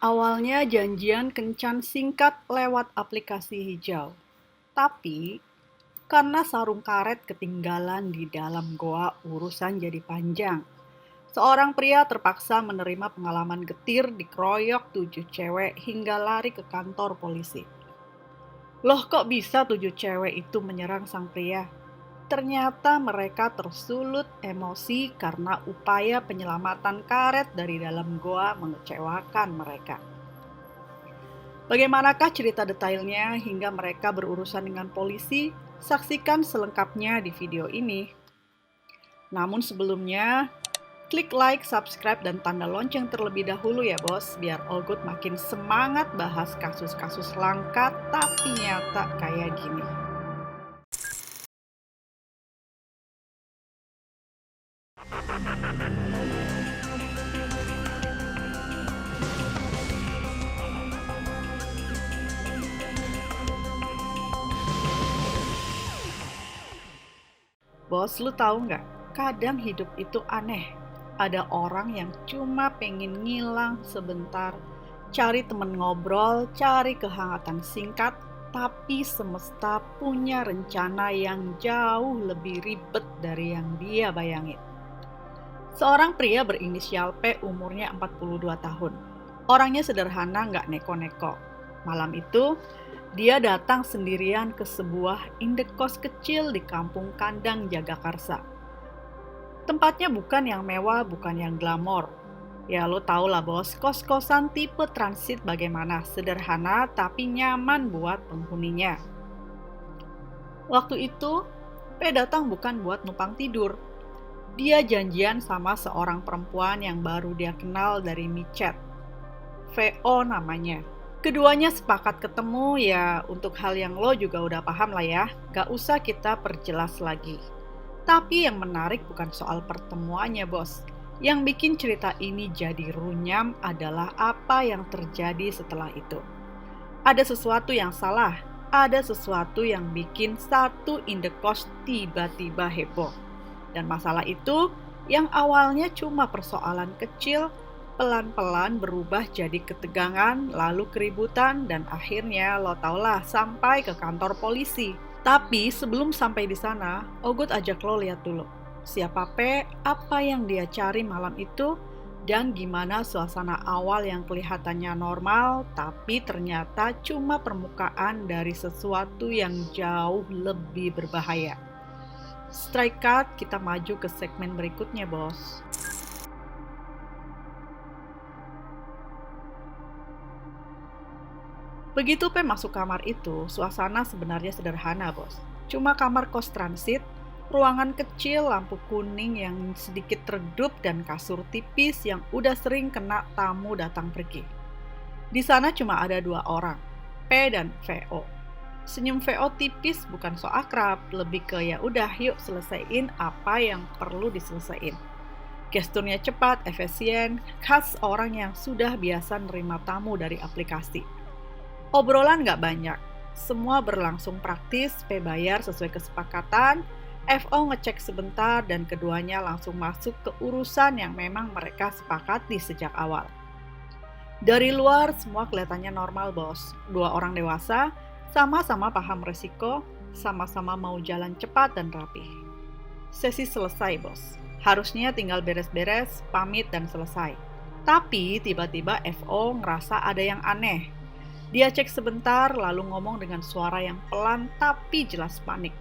Awalnya janjian kencan singkat lewat aplikasi hijau. Tapi, karena sarung karet ketinggalan di dalam goa, urusan jadi panjang. Seorang pria terpaksa menerima pengalaman getir dikeroyok 7 cewek hingga lari ke kantor polisi. Loh, kok bisa 7 cewek itu menyerang sang pria? Ternyata mereka tersulut emosi karena upaya penyelamatan karet dari dalam goa mengecewakan mereka. Bagaimanakah cerita detailnya hingga mereka berurusan dengan polisi? Saksikan selengkapnya di video ini. Namun sebelumnya, klik like, subscribe, dan tanda lonceng terlebih dahulu ya bos, biar Olgut makin semangat bahas kasus-kasus langka tapi nyata kayak gini. Bos, lu tahu nggak? Kadang hidup itu aneh. Ada orang yang cuma pengen ngilang sebentar, cari temen ngobrol, cari kehangatan singkat, tapi semesta punya rencana yang jauh lebih ribet dari yang dia bayangin. Seorang pria berinisial P umurnya 42 tahun. Orangnya sederhana, nggak neko-neko. Malam itu, dia datang sendirian ke sebuah indekos kecil di kampung Kandang Jagakarsa. Tempatnya bukan yang mewah, bukan yang glamor. Ya lo tau lah bos, kos-kosan tipe transit bagaimana, sederhana tapi nyaman buat penghuninya. Waktu itu, P datang bukan buat numpang tidur. Dia janjian sama seorang perempuan yang baru dia kenal dari micet. VO namanya. Keduanya sepakat ketemu ya untuk hal yang lo juga udah paham lah ya, gak usah kita perjelas lagi. Tapi yang menarik bukan soal pertemuannya bos. Yang bikin cerita ini jadi runyam adalah apa yang terjadi setelah itu. Ada sesuatu yang salah, ada sesuatu yang bikin satu indekos tiba-tiba heboh. Dan masalah itu yang awalnya cuma persoalan kecil, pelan-pelan berubah jadi ketegangan, lalu keributan, dan akhirnya lo tau lah sampai ke kantor polisi. Tapi sebelum sampai di sana, Ogut ajak lo lihat dulu. Siapa P, apa yang dia cari malam itu, dan gimana suasana awal yang kelihatannya normal, tapi ternyata cuma permukaan dari sesuatu yang jauh lebih berbahaya. Strike cut, kita maju ke segmen berikutnya bos. Begitu P masuk kamar itu, suasana sebenarnya sederhana bos. Cuma kamar kos transit, ruangan kecil, lampu kuning yang sedikit redup, dan kasur tipis yang udah sering kena tamu datang pergi. Di sana cuma ada 2 orang, P dan VO. Senyum VO tipis bukan so akrab, lebih ke ya udah yuk selesaiin apa yang perlu diselesaiin. Gesturnya cepat, efisien, khas orang yang sudah biasa nerima tamu dari aplikasi. Obrolan nggak banyak, semua berlangsung praktis, P bayar sesuai kesepakatan, FO ngecek sebentar, dan keduanya langsung masuk ke urusan yang memang mereka sepakati sejak awal. Dari luar semua kelihatannya normal bos, 2 orang dewasa, sama-sama paham resiko, sama-sama mau jalan cepat dan rapi. Sesi selesai bos, harusnya tinggal beres-beres, pamit dan selesai. Tapi tiba-tiba FO ngerasa ada yang aneh. Dia cek sebentar lalu ngomong dengan suara yang pelan tapi jelas panik.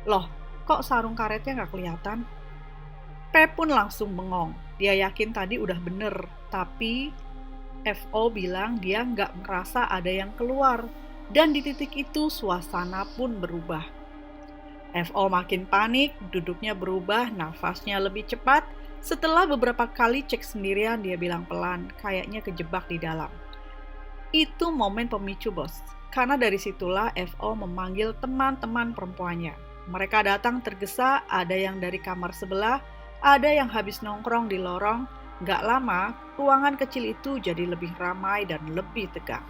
Loh, kok sarung karetnya nggak kelihatan? P pun langsung bengong. Dia yakin tadi udah bener, tapi FO bilang dia nggak merasa ada yang keluar. Dan di titik itu suasana pun berubah. FO makin panik, duduknya berubah, nafasnya lebih cepat. Setelah beberapa kali cek sendirian, dia bilang pelan, kayaknya kejebak di dalam. Itu momen pemicu bos, karena dari situlah FO memanggil teman-teman perempuannya. Mereka datang tergesa, ada yang dari kamar sebelah, ada yang habis nongkrong di lorong. Gak lama, ruangan kecil itu jadi lebih ramai dan lebih tegang.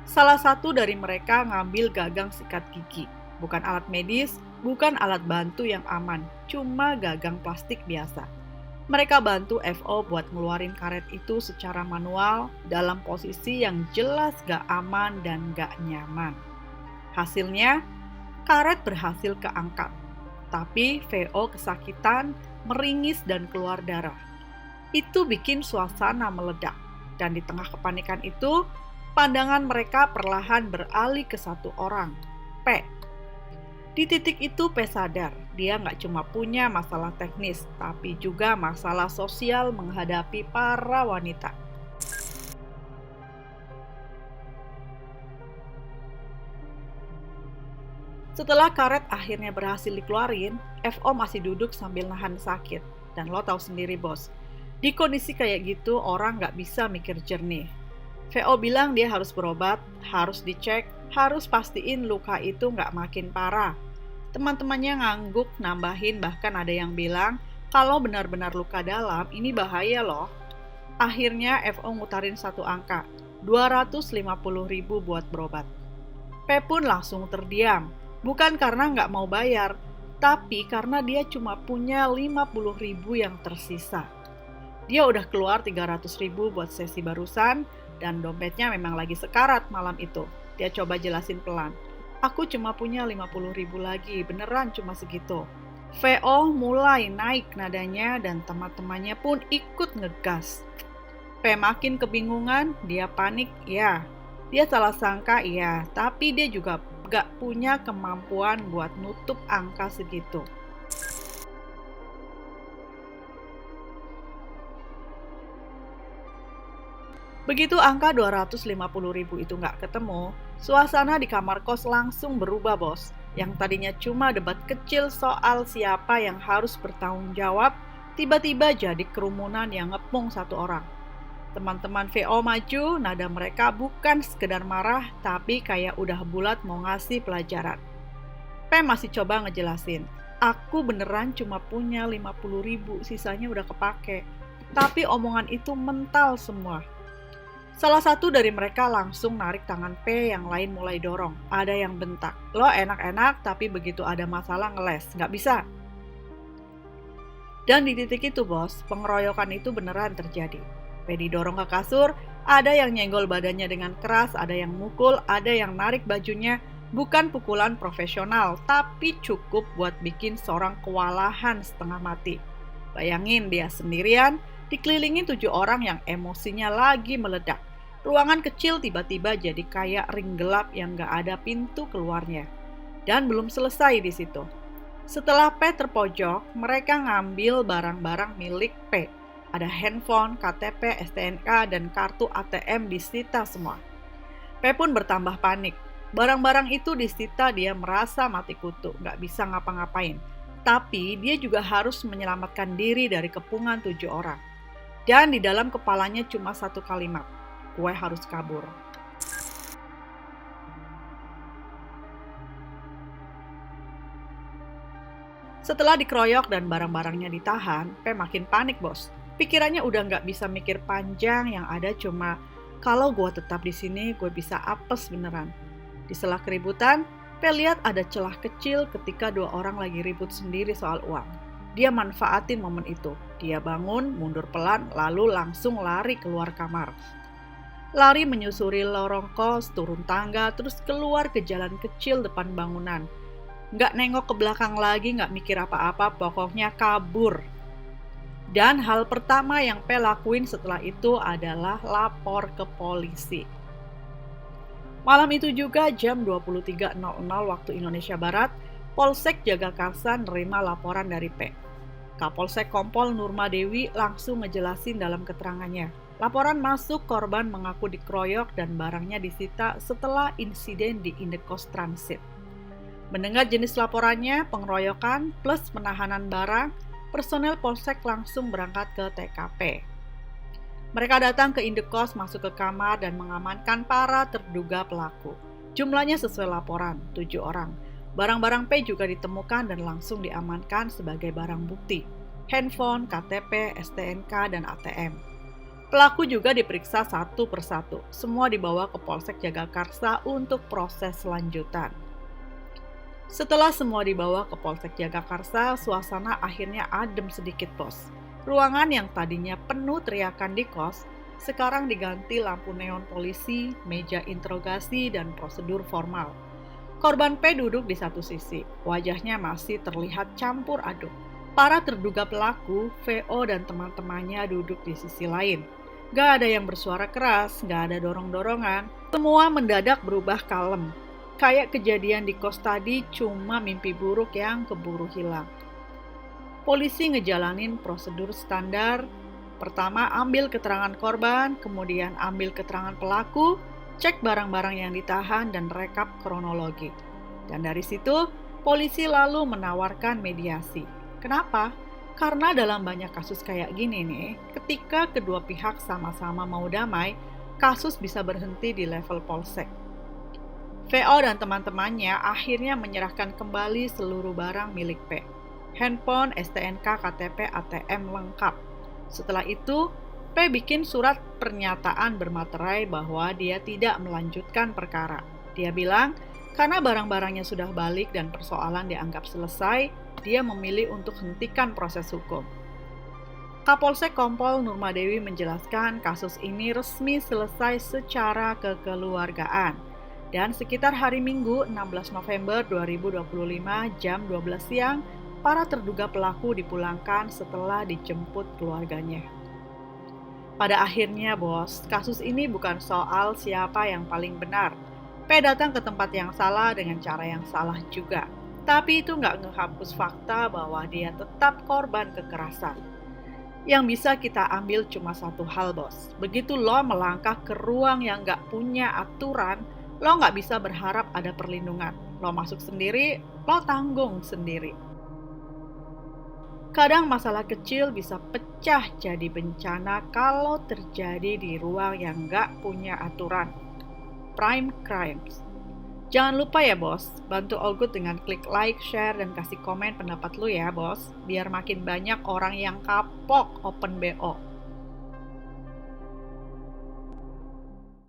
Salah satu dari mereka ngambil gagang sikat gigi, bukan alat medis, bukan alat bantu yang aman, cuma gagang plastik biasa. Mereka bantu FO buat ngeluarin karet itu secara manual dalam posisi yang jelas gak aman dan gak nyaman. Hasilnya, karet berhasil keangkat, tapi VO kesakitan, meringis dan keluar darah. Itu bikin suasana meledak, dan di tengah kepanikan itu, pandangan mereka perlahan beralih ke satu orang, P. Di titik itu P sadar, dia nggak cuma punya masalah teknis, tapi juga masalah sosial menghadapi para wanita. Setelah karet akhirnya berhasil dikeluarin, FO masih duduk sambil nahan sakit. Dan lo tahu sendiri bos, di kondisi kayak gitu orang nggak bisa mikir jernih. VO bilang dia harus berobat, harus dicek, harus pastiin luka itu nggak makin parah. Teman-temannya ngangguk, nambahin, bahkan ada yang bilang, kalau benar-benar luka dalam, ini bahaya loh. Akhirnya FO ngutarin satu angka, 250.000 buat berobat. P pun langsung terdiam, bukan karena nggak mau bayar, tapi karena dia cuma punya 50.000 yang tersisa. Dia udah keluar 300.000 buat sesi barusan, dan dompetnya memang lagi sekarat malam itu. Dia coba jelasin pelan. Aku cuma punya 50.000 lagi, beneran cuma segitu. VO mulai naik nadanya dan teman-temannya pun ikut ngegas. P makin kebingungan, dia panik, ya. Dia salah sangka, ya, tapi dia juga gak punya kemampuan buat nutup angka segitu. Begitu angka 250.000 itu nggak ketemu, suasana di kamar kos langsung berubah bos. Yang tadinya cuma debat kecil soal siapa yang harus bertanggung jawab, tiba-tiba jadi kerumunan yang ngepung satu orang. Teman-teman VO maju, nada mereka bukan sekedar marah, tapi kayak udah bulat mau ngasih pelajaran. P masih coba ngejelasin, aku beneran cuma punya 50.000, sisanya udah kepake. Tapi omongan itu mental semua. Salah satu dari mereka langsung narik tangan P, yang lain mulai dorong. Ada yang bentak, lo enak-enak tapi begitu ada masalah ngeles, nggak bisa. Dan di titik itu bos, pengeroyokan itu beneran terjadi. P didorong ke kasur, ada yang nyenggol badannya dengan keras, ada yang mukul, ada yang narik bajunya. Bukan pukulan profesional, tapi cukup buat bikin seorang kewalahan setengah mati. Bayangin dia sendirian, dikelilingi 7 orang yang emosinya lagi meledak. Ruangan kecil tiba-tiba jadi kayak ring gelap yang gak ada pintu keluarnya. Dan belum selesai di situ. Setelah P terpojok, mereka ngambil barang-barang milik P. Ada handphone, KTP, STNK, dan kartu ATM disita semua. P pun bertambah panik. Barang-barang itu disita, dia merasa mati kutu, gak bisa ngapa-ngapain. Tapi dia juga harus menyelamatkan diri dari kepungan 7 orang. Dan di dalam kepalanya cuma satu kalimat, gue harus kabur. Setelah dikeroyok dan barang-barangnya ditahan, P makin panik bos. Pikirannya udah nggak bisa mikir panjang, yang ada cuma kalau gue tetap di sini gue bisa apes beneran. Di sela keributan, P lihat ada celah kecil ketika 2 orang lagi ribut sendiri soal uang. Dia manfaatin momen itu. Dia bangun, mundur pelan, lalu langsung lari keluar kamar. Lari menyusuri lorong kos, turun tangga, terus keluar ke jalan kecil depan bangunan. Nggak nengok ke belakang lagi, nggak mikir apa-apa, pokoknya kabur. Dan hal pertama yang P lakuin setelah itu adalah lapor ke polisi. Malam itu juga jam 23.00 waktu Indonesia Barat, Polsek Jagakarsa nerima laporan dari P. Kapolsek Kompol Nurmadewi langsung ngejelasin dalam keterangannya. Laporan masuk, korban mengaku dikeroyok dan barangnya disita setelah insiden di Indekos Transit. Mendengar jenis laporannya, pengeroyokan plus penahanan barang, personel Polsek langsung berangkat ke TKP. Mereka datang ke Indekos, masuk ke kamar dan mengamankan para terduga pelaku. Jumlahnya sesuai laporan, 7 orang. Barang-barang P juga ditemukan dan langsung diamankan sebagai barang bukti. Handphone, KTP, STNK, dan ATM. Pelaku juga diperiksa satu persatu. Semua dibawa ke Polsek Jagakarsa untuk proses lanjutan. Setelah semua dibawa ke Polsek Jagakarsa, suasana akhirnya adem sedikit bos. Ruangan yang tadinya penuh teriakan di kos, sekarang diganti lampu neon polisi, meja interogasi, dan prosedur formal. Korban P duduk di satu sisi, wajahnya masih terlihat campur aduk. Para terduga pelaku, VO dan teman-temannya duduk di sisi lain. Gak ada yang bersuara keras, gak ada dorong-dorongan. Semua mendadak berubah kalem. Kayak kejadian di kos tadi cuma mimpi buruk yang keburu hilang. Polisi ngejalanin prosedur standar. Pertama ambil keterangan korban, kemudian ambil keterangan pelaku, cek barang-barang yang ditahan dan rekap kronologi. Dan dari situ, polisi lalu menawarkan mediasi. Kenapa? Karena dalam banyak kasus kayak gini nih, ketika kedua pihak sama-sama mau damai, kasus bisa berhenti di level polsek. VO dan teman-temannya akhirnya menyerahkan kembali seluruh barang milik P. Handphone, STNK, KTP, ATM lengkap. Setelah itu, P bikin surat pernyataan bermaterai bahwa dia tidak melanjutkan perkara. Dia bilang, karena barang-barangnya sudah balik dan persoalan dianggap selesai, dia memilih untuk hentikan proses hukum. Kapolsek Kompol Nurmadewi menjelaskan kasus ini resmi selesai secara kekeluargaan. Dan sekitar hari Minggu 16 November 2025 jam 12 siang, para terduga pelaku dipulangkan setelah dijemput keluarganya. Pada akhirnya, bos, kasus ini bukan soal siapa yang paling benar. P datang ke tempat yang salah dengan cara yang salah juga. Tapi itu nggak ngehapus fakta bahwa dia tetap korban kekerasan. Yang bisa kita ambil cuma satu hal, bos. Begitu lo melangkah ke ruang yang nggak punya aturan, lo nggak bisa berharap ada perlindungan. Lo masuk sendiri, lo tanggung sendiri. Kadang masalah kecil bisa pecah jadi bencana kalau terjadi di ruang yang nggak punya aturan. Prime crimes. Jangan lupa ya bos, bantu All Good dengan klik like, share, dan kasih komen pendapat lu ya bos, biar makin banyak orang yang kapok open BO.